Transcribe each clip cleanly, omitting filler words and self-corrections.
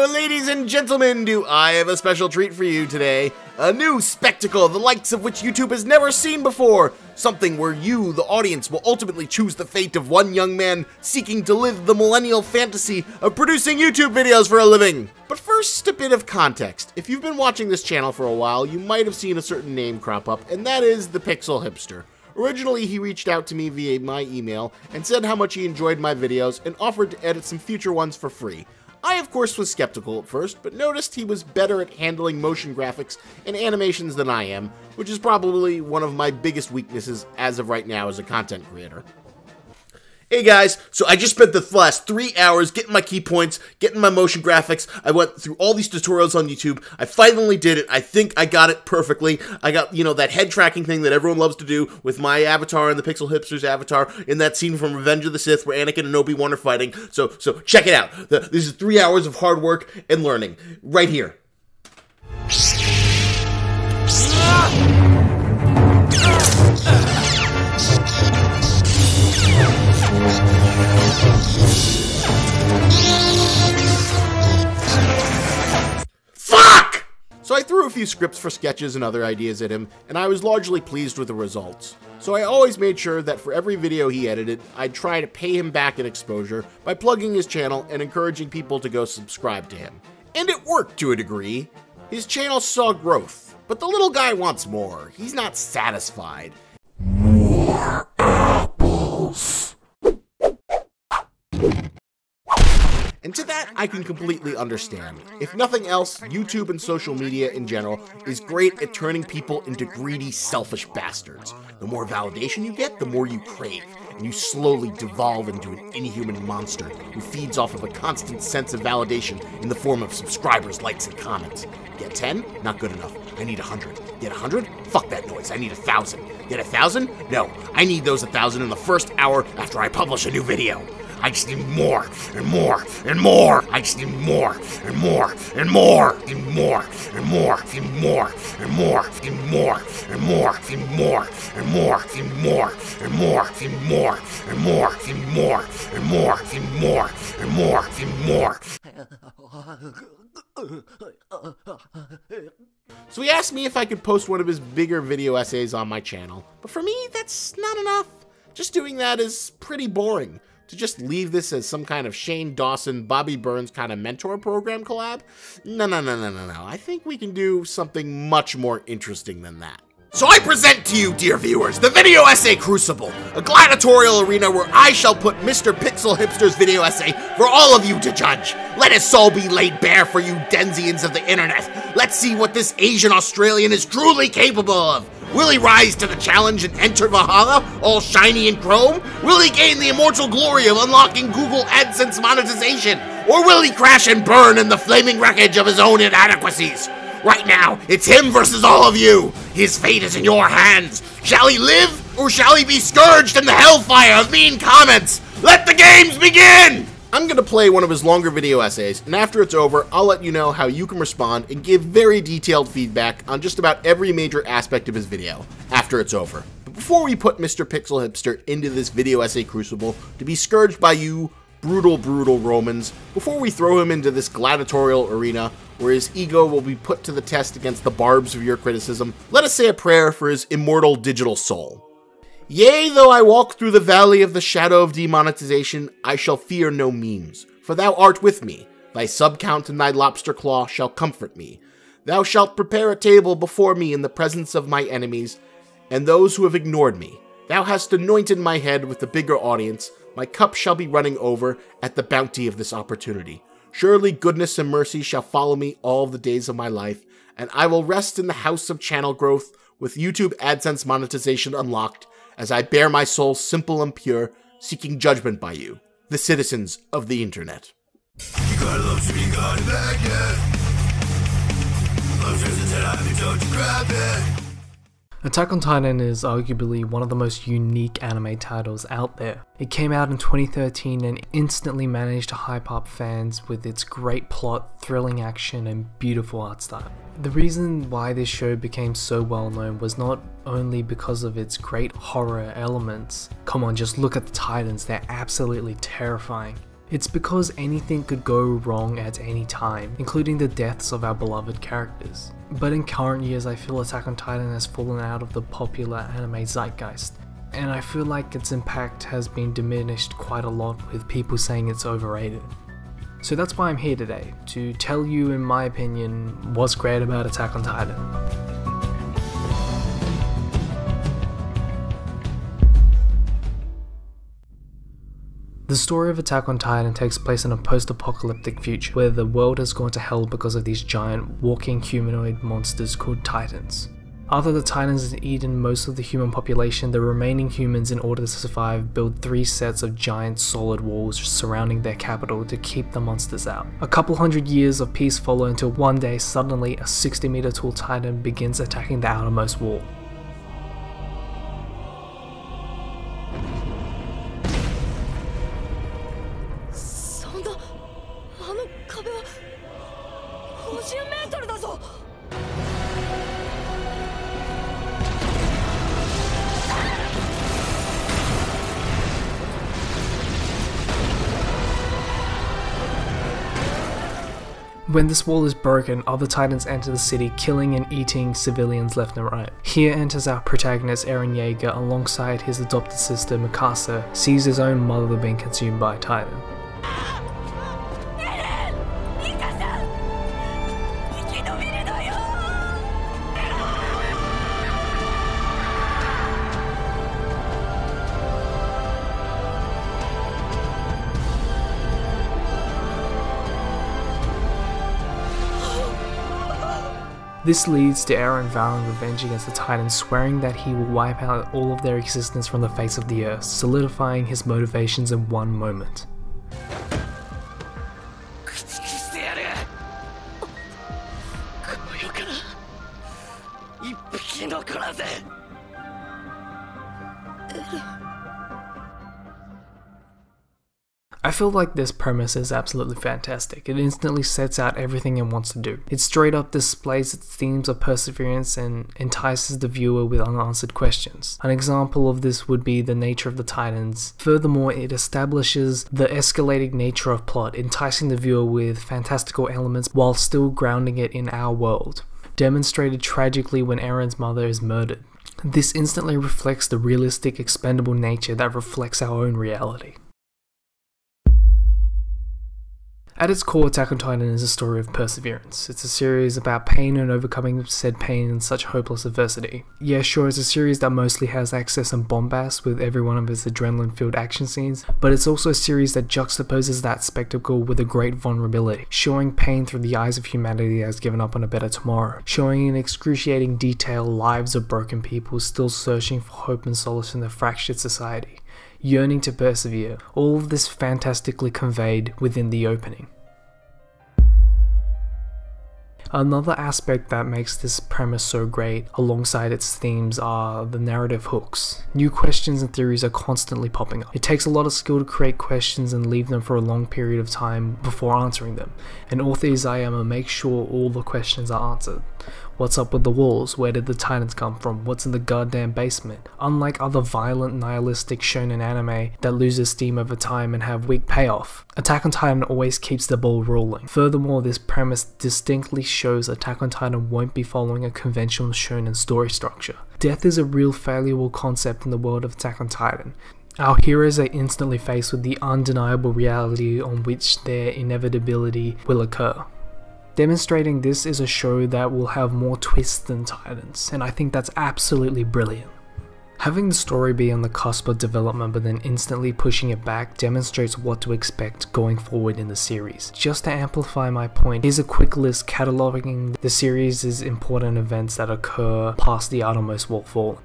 ladies and gentlemen, do I have a special treat for you today. A new spectacle, the likes of which YouTube has never seen before. Something where you, the audience, will ultimately choose the fate of one young man seeking to live the millennial fantasy of producing YouTube videos for a living. But first, a bit of context. If you've been watching this channel for a while, you might have seen a certain name crop up, and that is the Pixel Hipster. Originally, he reached out to me via my email and said how much he enjoyed my videos and offered to edit some future ones for free. I, of course, was skeptical at first, but noticed he was better at handling motion graphics and animations than I am, which is probably one of my biggest weaknesses as of right now as a content creator. Hey guys, so I just spent the last 3 hours getting my key points, getting my motion graphics. I went through all these tutorials on YouTube. I finally did it. I think I got it perfectly. I got, that head tracking thing that everyone loves to do with my avatar and the Pixel Hipster's avatar in that scene from Revenge of the Sith where Anakin and Obi-Wan are fighting. So check it out. This is 3 hours of hard work and learning right here. Fuck! So I threw a few scripts for sketches and other ideas at him, and I was largely pleased with the results. So I always made sure that for every video he edited, I'd try to pay him back in exposure by plugging his channel and encouraging people to go subscribe to him. And it worked to a degree. His channel saw growth, but the little guy wants more. He's not satisfied. More apples. And to that, I can completely understand. If nothing else, YouTube and social media in general is great at turning people into greedy, selfish bastards. The more validation you get, the more you crave, and you slowly devolve into an inhuman monster who feeds off of a constant sense of validation in the form of subscribers, likes, and comments. Get 10? Not good enough. I need 100. Get 100? Fuck that noise. I need 1,000. Get 1,000? No. I need those 1,000 in the first hour after I publish a new video. I just need more, and more, and more. I just need more, and more, and more, and more, and more, and more, and more, and more, and more, and more, and more, and more, and more, and more, and more, and more, and more, and more, and more, and more. So he asked me if I could post one of his bigger video essays on my channel, but for me, that's not enough. Just doing that is pretty boring. To just leave this as some kind of Shane Dawson, Bobby Burns kind of mentor program collab? No. I think we can do something much more interesting than that. So I present to you, dear viewers, the video essay Crucible, a gladiatorial arena where I shall put Mr. Pixel Hipster's video essay for all of you to judge. Let his soul be laid bare for you Denzians of the internet. Let's see what this Asian Australian is truly capable of. Will he rise to the challenge and enter Valhalla, all shiny and chrome? Will he gain the immortal glory of unlocking Google AdSense monetization? Or will he crash and burn in the flaming wreckage of his own inadequacies? Right now, it's him versus all of you. His fate is in your hands. Shall he live, or shall he be scourged in the hellfire of mean comments? Let the games begin! I'm gonna play one of his longer video essays, and after it's over, I'll let you know how you can respond and give very detailed feedback on just about every major aspect of his video, after it's over. But before we put Mr. Pixel Hipster into this video essay crucible to be scourged by you brutal Romans, before we throw him into this gladiatorial arena where his ego will be put to the test against the barbs of your criticism, let us say a prayer for his immortal digital soul. Yea, though I walk through the valley of the shadow of demonetization, I shall fear no memes, for thou art with me. Thy sub-count and thy lobster claw shall comfort me. Thou shalt prepare a table before me in the presence of my enemies, and those who have ignored me. Thou hast anointed my head with the bigger audience. My cup shall be running over at the bounty of this opportunity. Surely goodness and mercy shall follow me all the days of my life, and I will rest in the house of channel growth with YouTube AdSense monetization unlocked, as I bear my soul simple and pure, seeking judgment by you, the citizens of the internet. You gotta love me, you gotta back it. Don't you grab it. Attack on Titan is arguably one of the most unique anime titles out there. It came out in 2013 and instantly managed to hype up fans with its great plot, thrilling action, and beautiful art style. The reason why this show became so well known was not only because of its great horror elements. Come on, just look at the Titans, they're absolutely terrifying. It's because anything could go wrong at any time, including the deaths of our beloved characters. But in current years, I feel Attack on Titan has fallen out of the popular anime zeitgeist, and I feel like its impact has been diminished quite a lot with people saying it's overrated. So that's why I'm here today, to tell you in my opinion what's great about Attack on Titan. The story of Attack on Titan takes place in a post-apocalyptic future where the world has gone to hell because of these giant walking humanoid monsters called Titans. After the Titans had eaten most of the human population, the remaining humans, in order to survive, build 3 sets of giant solid walls surrounding their capital to keep the monsters out. A couple hundred years of peace follow until one day suddenly a 60-meter tall Titan begins attacking the outermost wall. When this wall is broken, other Titans enter the city, killing and eating civilians left and right. Here enters our protagonist Eren Yeager alongside his adopted sister Mikasa, sees his own mother being consumed by a Titan. This leads to Eren vowing revenge against the Titans, swearing that he will wipe out all of their existence from the face of the earth, solidifying his motivations in one moment. I feel like this premise is absolutely fantastic. It instantly sets out everything it wants to do. It straight up displays its themes of perseverance and entices the viewer with unanswered questions. An example of this would be the nature of the Titans. Furthermore, it establishes the escalating nature of plot, enticing the viewer with fantastical elements while still grounding it in our world. Demonstrated tragically when Eren's mother is murdered. This instantly reflects the realistic, expendable nature that reflects our own reality. At its core, Attack on Titan is a story of perseverance. It's a series about pain and overcoming said pain in such hopeless adversity. Yeah, sure, it's a series that mostly has access and bombast with every one of its adrenaline-filled action scenes, but it's also a series that juxtaposes that spectacle with a great vulnerability, showing pain through the eyes of humanity that has given up on a better tomorrow, showing in excruciating detail lives of broken people still searching for hope and solace in a fractured society, yearning to persevere, all of this fantastically conveyed within the opening. Another aspect that makes this premise so great, alongside its themes, are the narrative hooks. New questions and theories are constantly popping up. It takes a lot of skill to create questions and leave them for a long period of time before answering them, and author Isayama makes sure all the questions are answered. What's up with the walls? Where did the Titans come from? What's in the goddamn basement? Unlike other violent, nihilistic shonen anime that loses steam over time and have weak payoff, Attack on Titan always keeps the ball rolling. Furthermore, this premise distinctly shows Attack on Titan won't be following a conventional shonen story structure. Death is a real valuable concept in the world of Attack on Titan. Our heroes are instantly faced with the undeniable reality on which their inevitability will occur. Demonstrating this is a show that will have more twists than Titans, and I think that's absolutely brilliant. Having the story be on the cusp of development but then instantly pushing it back demonstrates what to expect going forward in the series. Just to amplify my point, here's a quick list cataloguing the series' important events that occur past the outermost wall falling.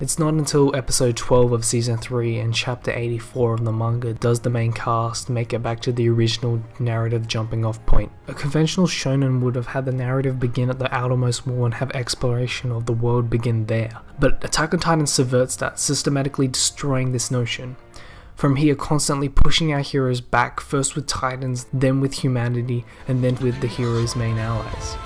It's not until episode 12 of season 3 and chapter 84 of the manga does the main cast make it back to the original narrative jumping off point. A conventional shonen would have had the narrative begin at the outermost wall and have exploration of the world begin there. But Attack on Titan subverts that, systematically destroying this notion. From here, constantly pushing our heroes back, first with Titans, then with humanity, and then with the heroes' main allies.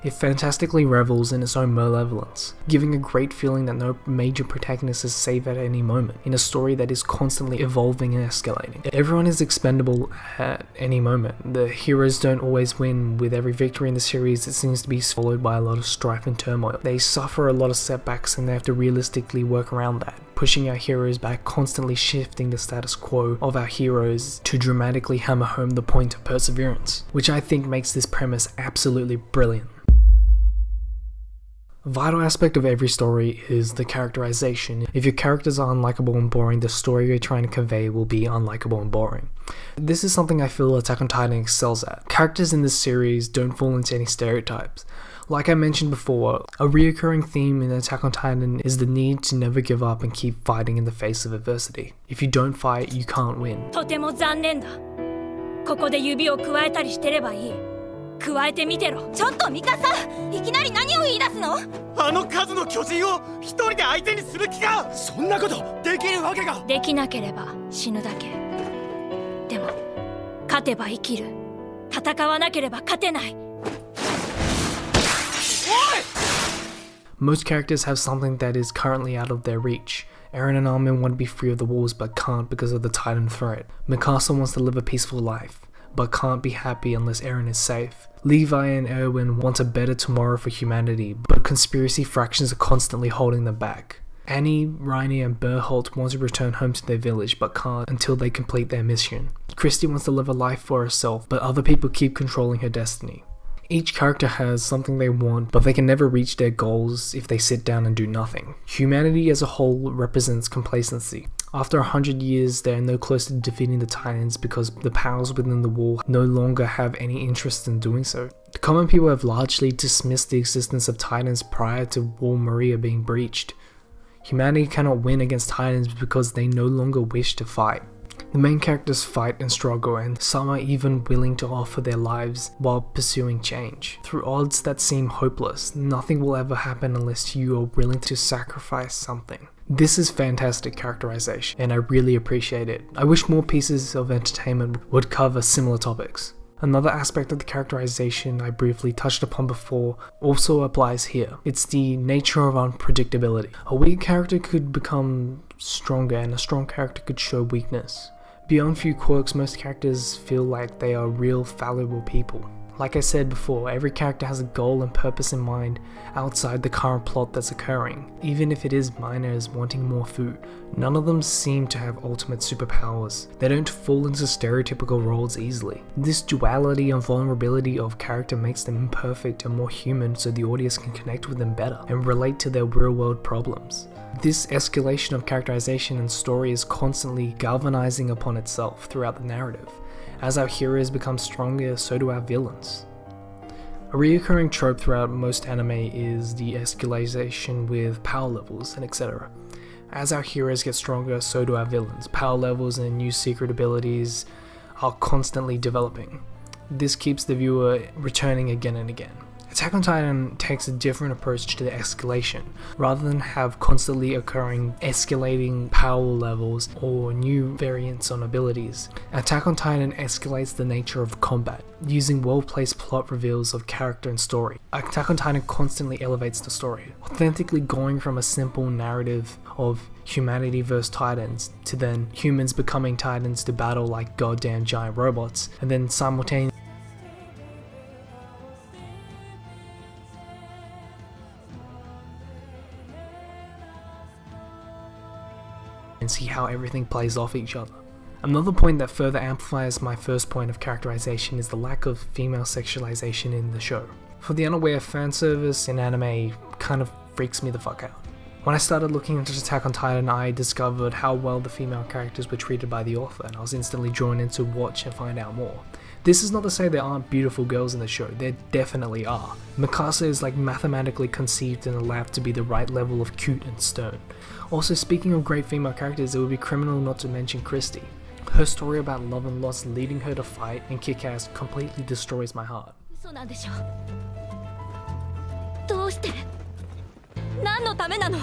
It fantastically revels in its own malevolence, giving a great feeling that no major protagonist is safe at any moment, in a story that is constantly evolving and escalating. Everyone is expendable at any moment. The heroes don't always win. With every victory in the series, it seems to be followed by a lot of strife and turmoil. They suffer a lot of setbacks and they have to realistically work around that, pushing our heroes back, constantly shifting the status quo of our heroes to dramatically hammer home the point of perseverance, which I think makes this premise absolutely brilliant. A vital aspect of every story is the characterization. If your characters are unlikable and boring, the story you're trying to convey will be unlikable and boring. This is something I feel Attack on Titan excels at. Characters in this series don't fall into any stereotypes. Like I mentioned before, a reoccurring theme in Attack on Titan is the need to never give up and keep fighting in the face of adversity. If you don't fight, you can't win. とても残念だ。ここで指を加えたりしてればいい。加えてみてろ。ちょっとミカサ、いきなり何を言い出すの？あの数の巨人を一人で相手にする気か？そんなことできるわけが。できなければ死ぬだけ。でも勝てば生きる。戦わなければ勝てない。 Most characters have something that is currently out of their reach. Eren and Armin want to be free of the walls but can't because of the Titan threat. Mikasa wants to live a peaceful life, but can't be happy unless Eren is safe. Levi and Erwin want a better tomorrow for humanity, but conspiracy fractions are constantly holding them back. Annie, Rainer and Berholt want to return home to their village but can't until they complete their mission. Christy wants to live a life for herself, but other people keep controlling her destiny. Each character has something they want, but they can never reach their goals if they sit down and do nothing. Humanity as a whole represents complacency. After 100 years, they are no closer to defeating the Titans because the powers within the wall no longer have any interest in doing so. The common people have largely dismissed the existence of Titans prior to Wall Maria being breached. Humanity cannot win against Titans because they no longer wish to fight. The main characters fight and struggle, and some are even willing to offer their lives while pursuing change. Through odds that seem hopeless, nothing will ever happen unless you are willing to sacrifice something. This is fantastic characterization, and I really appreciate it. I wish more pieces of entertainment would cover similar topics. Another aspect of the characterization I briefly touched upon before also applies here. It's the nature of unpredictability. A weak character could become stronger, and a strong character could show weakness. Beyond few quirks, most characters feel like they are real, fallible people. Like I said before, every character has a goal and purpose in mind outside the current plot that's occurring. Even if it is minor as wanting more food, none of them seem to have ultimate superpowers. They don't fall into stereotypical roles easily. This duality and vulnerability of character makes them imperfect and more human, so the audience can connect with them better and relate to their real-world problems. This escalation of characterization and story is constantly galvanizing upon itself throughout the narrative. As our heroes become stronger, so do our villains. A recurring trope throughout most anime is the escalation with power levels and etc. As our heroes get stronger, so do our villains. Power levels and new secret abilities are constantly developing. This keeps the viewer returning again and again. Attack on Titan takes a different approach to the escalation. Rather than have constantly occurring escalating power levels or new variants on abilities, Attack on Titan escalates the nature of combat, using well-placed plot reveals of character and story. Attack on Titan constantly elevates the story, authentically going from a simple narrative of humanity versus Titans to then humans becoming Titans to battle like goddamn giant robots, and then simultaneously and see how everything plays off each other. Another point that further amplifies my first point of characterization is the lack of female sexualization in the show. For the unaware, fanservice in anime kind of freaks me the fuck out. When I started looking into Attack on Titan, I discovered how well the female characters were treated by the author, and I was instantly drawn in to watch and find out more. This is not to say there aren't beautiful girls in the show, there definitely are. Mikasa is like mathematically conceived in a lab to be the right level of cute and stern. Also, speaking of great female characters, it would be criminal not to mention Christy. Her story about love and loss leading her to fight and kick ass completely destroys my heart. どうして？何のためなの？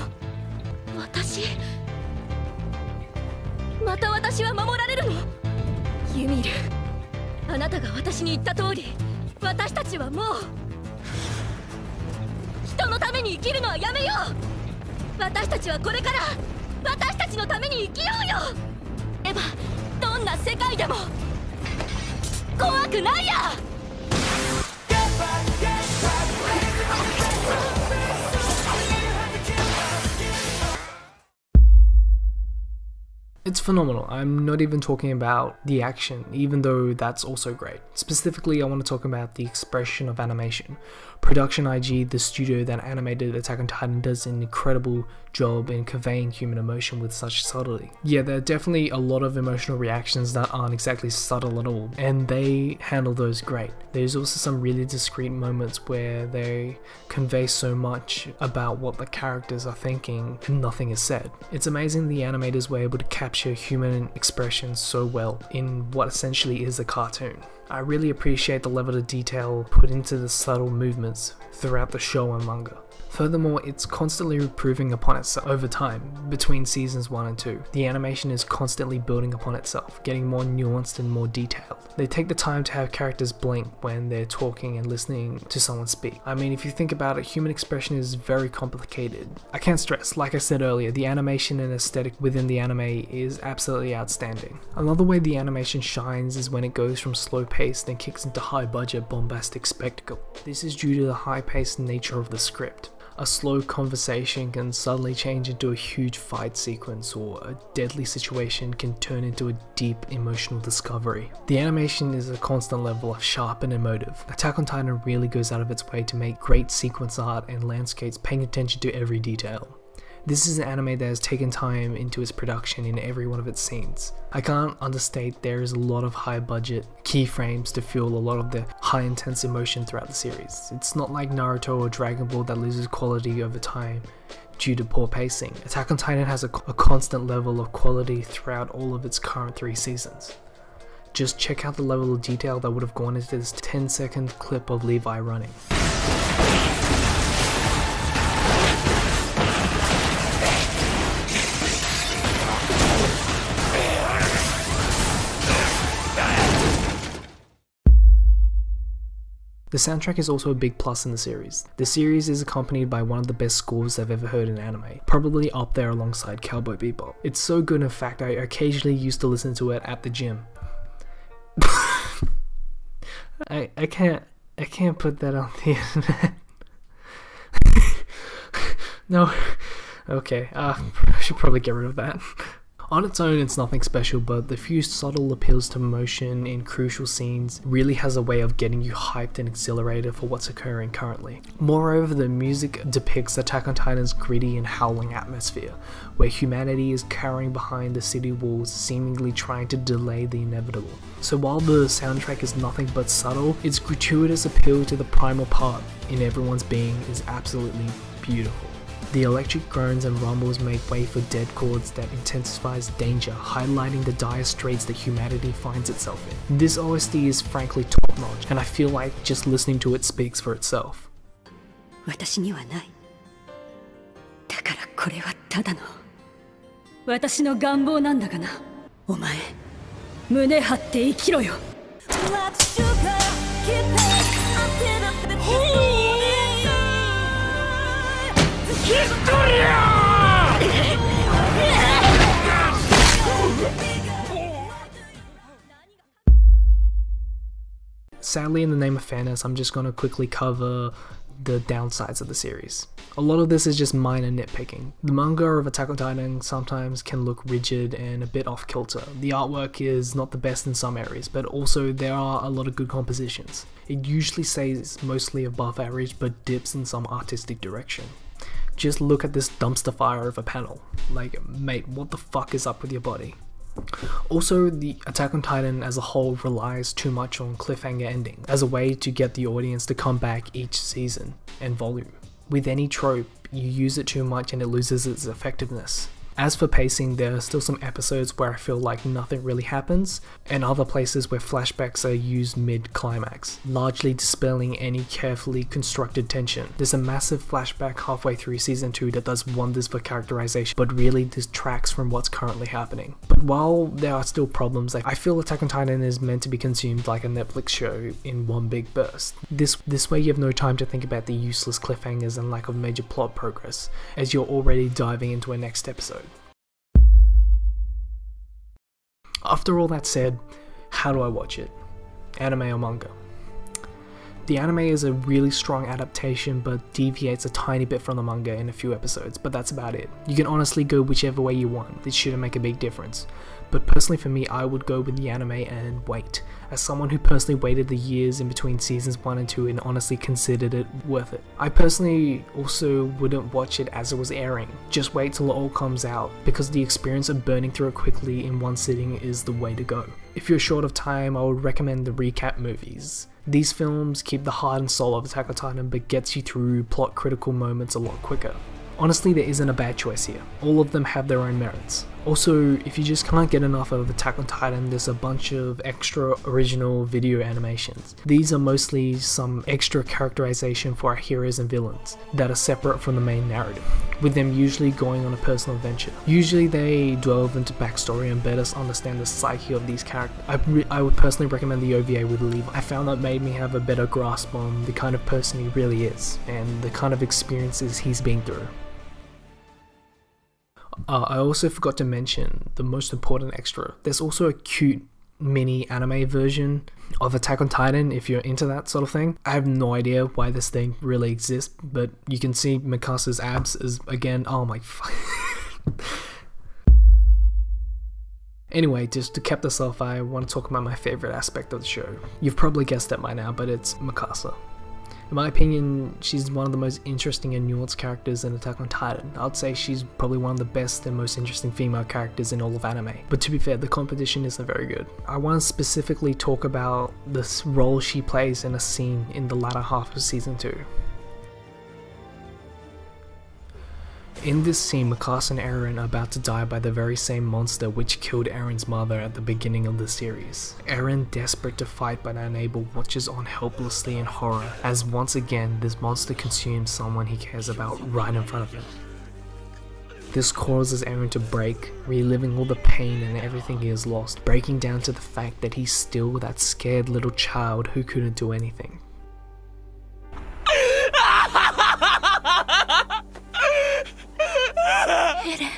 また私は守られるの？ユミル、あなたが私に言った通り、私たちはもう。めに生きるのはやめよう。私たちはこれから私たちのために生きようよ。エヴァ、どんな世界でも怖くないや。It's phenomenal. I'm not even talking about the action, even though that's also great. Specifically, I want to talk about the expression of animation. Production IG, the studio that animated Attack on Titan, does an incredible job in conveying human emotion with such subtlety. Yeah, there are definitely a lot of emotional reactions that aren't exactly subtle at all, and they handle those great. There's also some really discreet moments where they convey so much about what the characters are thinking and nothing is said. It's amazing the animators were able to capture human expression so well in what essentially is a cartoon. I really appreciate the level of detail put into the subtle movements throughout the show and manga. Furthermore, it's constantly improving upon itself over time, between seasons 1 and 2. The animation is constantly building upon itself, getting more nuanced and more detailed. They take the time to have characters blink when they're talking and listening to someone speak. I mean, if you think about it, human expression is very complicated. I can't stress, like I said earlier, the animation and aesthetic within the anime is absolutely outstanding. Another way the animation shines is when it goes from slow paced and kicks into high budget bombastic spectacle. This is due to the high paced nature of the script. A slow conversation can suddenly change into a huge fight sequence, or a deadly situation can turn into a deep emotional discovery. The animation is a constant level of sharp and emotive. Attack on Titan really goes out of its way to make great sequence art and landscapes, paying attention to every detail. This is an anime that has taken time into its production in every one of its scenes. I can't understate there is a lot of high budget keyframes to fuel a lot of the high intense emotion throughout the series. It's not like Naruto or Dragon Ball that loses quality over time due to poor pacing. Attack on Titan has a constant level of quality throughout all of its current 3 seasons. Just check out the level of detail that would have gone into this 10-second clip of Levi running. The soundtrack is also a big plus in the series. The series is accompanied by one of the best scores I've ever heard in anime, probably up there alongside Cowboy Bebop. It's so good, in fact I occasionally used to listen to it at the gym. I can't put that on the internet. No, okay, I should probably get rid of that. On its own, it's nothing special, but the few subtle appeals to motion in crucial scenes really has a way of getting you hyped and exhilarated for what's occurring currently. Moreover, the music depicts Attack on Titan's gritty and howling atmosphere, where humanity is cowering behind the city walls, seemingly trying to delay the inevitable. So while the soundtrack is nothing but subtle, its gratuitous appeal to the primal part in everyone's being is absolutely beautiful. The electric groans and rumbles make way for dead chords that intensifies danger, highlighting the dire straits that humanity finds itself in. This OST is frankly top notch, and I feel like just listening to it speaks for itself. 私にはない。だからこれはただの私の願望なんだがな。お前、胸張って生きろよ。Sadly, in the name of fairness, I'm just going to quickly cover the downsides of the series. A lot of this is just minor nitpicking. The manga of Attack on Titan sometimes can look rigid and a bit off kilter. The artwork is not the best in some areas, but also there are a lot of good compositions. It usually stays mostly above average but dips in some artistic direction. Just look at this dumpster fire of a panel. Like, mate, what the fuck is up with your body? Also, the Attack on Titan as a whole relies too much on cliffhanger ending as a way to get the audience to come back each season and volume. With any trope, you use it too much and it loses its effectiveness. As for pacing, there are still some episodes where I feel like nothing really happens, and other places where flashbacks are used mid-climax, largely dispelling any carefully constructed tension. There's a massive flashback halfway through season 2 that does wonders for characterization, but really detracts from what's currently happening. But while there are still problems, I feel Attack on Titan is meant to be consumed like a Netflix show in one big burst. This way you have no time to think about the useless cliffhangers and lack of major plot progress, as you're already diving into a next episode. After all that said, how do I watch it? Anime or manga? The anime is a really strong adaptation but deviates a tiny bit from the manga in a few episodes, but that's about it. You can honestly go whichever way you want, it shouldn't make a big difference. But personally for me, I would go with the anime and wait. As someone who personally waited the years in between seasons 1 and 2 and honestly considered it worth it. I personally also wouldn't watch it as it was airing. Just wait till it all comes out, because the experience of burning through it quickly in one sitting is the way to go. If you're short of time, I would recommend the recap movies. These films keep the heart and soul of Attack on Titan but gets you through plot critical moments a lot quicker. Honestly, there isn't a bad choice here. All of them have their own merits. Also, if you just can't get enough of Attack on Titan, there's a bunch of extra original video animations. These are mostly some extra characterization for our heroes and villains that are separate from the main narrative, with them usually going on a personal adventure. Usually they delve into backstory and better understand the psyche of these characters. I would personally recommend the OVA with Levi. I found that made me have a better grasp on the kind of person he really is, and the kind of experiences he's been through. I also forgot to mention the most important extra. There's also a cute mini anime version of Attack on Titan if you're into that sort of thing. I have no idea why this thing really exists, but you can see Mikasa's abs is again, oh my fuck. Anyway, just to cap this off, I want to talk about my favorite aspect of the show. You've probably guessed it by now, but it's Mikasa. In my opinion, she's one of the most interesting and nuanced characters in Attack on Titan. I'd say she's probably one of the best and most interesting female characters in all of anime. But to be fair, the competition isn't very good. I want to specifically talk about this role she plays in a scene in the latter half of season 2. In this scene, Mikasa and Eren are about to die by the very same monster which killed Eren's mother at the beginning of the series. Eren, desperate to fight but unable, watches on helplessly in horror as once again this monster consumes someone he cares about right in front of him. This causes Eren to break, reliving all the pain and everything he has lost, breaking down to the fact that he's still that scared little child who couldn't do anything. Eren.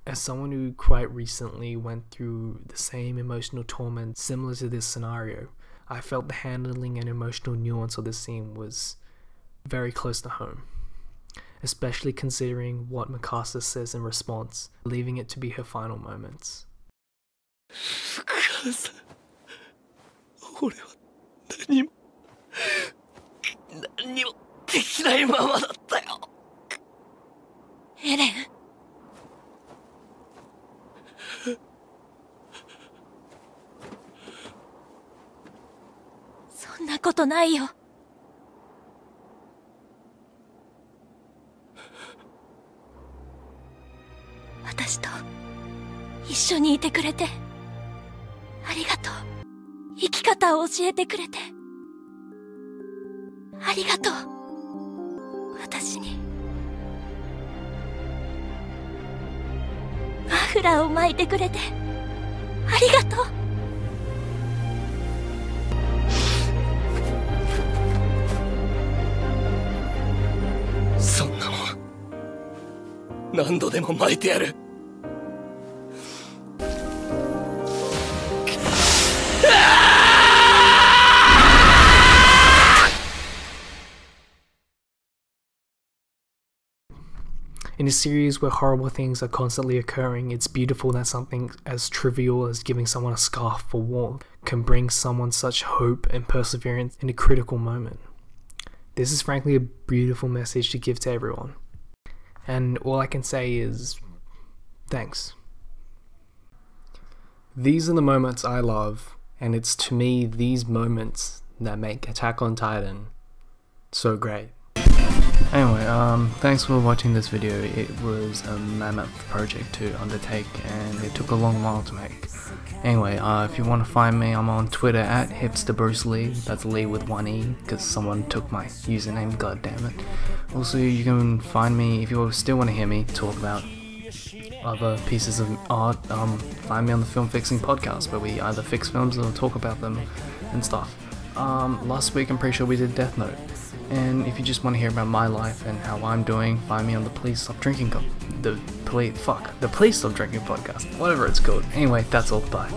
As someone who quite recently went through the same emotional torment similar to this scenario, I felt the handling and emotional nuance of this scene was very close to home. Especially considering what Mikasa says in response, leaving it to be her final moments. Eren. そんなことないよ。私と一緒にいてくれてありがとう。生き方を教えてくれてありがとう。私にマフラーを巻いてくれてありがとう。そんなもん何度でも巻いてやる。In a series where horrible things are constantly occurring, it's beautiful that something as trivial as giving someone a scarf for warmth can bring someone such hope and perseverance in a critical moment. This is frankly a beautiful message to give to everyone. And all I can say is, thanks. These are the moments I love, and it's to me these moments that make Attack on Titan so great. Anyway, thanks for watching this video. It was a mammoth project to undertake, and it took a long while to make. Anyway, if you want to find me, I'm on Twitter at Hipster Bruce Lee. That's Lee with one E, because someone took my username, god damn it. Also, you can find me, if you still want to hear me talk about other pieces of art, find me on the Film Fixing Podcast, where we either fix films or talk about them and stuff. Last week I'm pretty sure we did Death Note. And if you just want to hear about my life and how I'm doing, find me on the Please Stop Drinking the Please Stop Drinking podcast, whatever it's called. Anyway, that's all. Bye.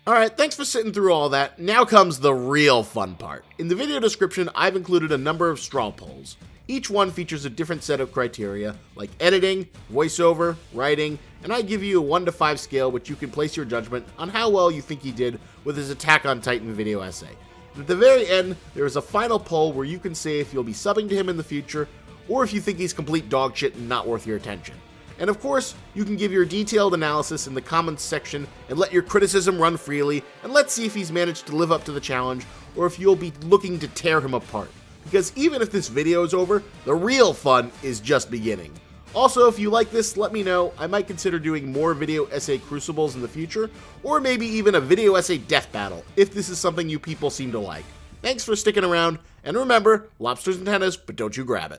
Alright, thanks for sitting through all that. Now comes the real fun part. In the video description, I've included a number of straw polls. Each one features a different set of criteria, like editing, voiceover, writing, and I give you a 1 to 5 scale which you can place your judgment on how well you think he did with his Attack on Titan video essay. And at the very end, there is a final poll where you can say if you'll be subbing to him in the future, or if you think he's complete dog shit and not worth your attention. And of course, you can give your detailed analysis in the comments section and let your criticism run freely, and let's see if he's managed to live up to the challenge, or if you'll be looking to tear him apart. Because even if this video is over, the real fun is just beginning. Also, if you like this, let me know. I might consider doing more video essay crucibles in the future, or maybe even a video essay death battle, if this is something you people seem to like. Thanks for sticking around, and remember, lobsters and tennis, but don't you grab it.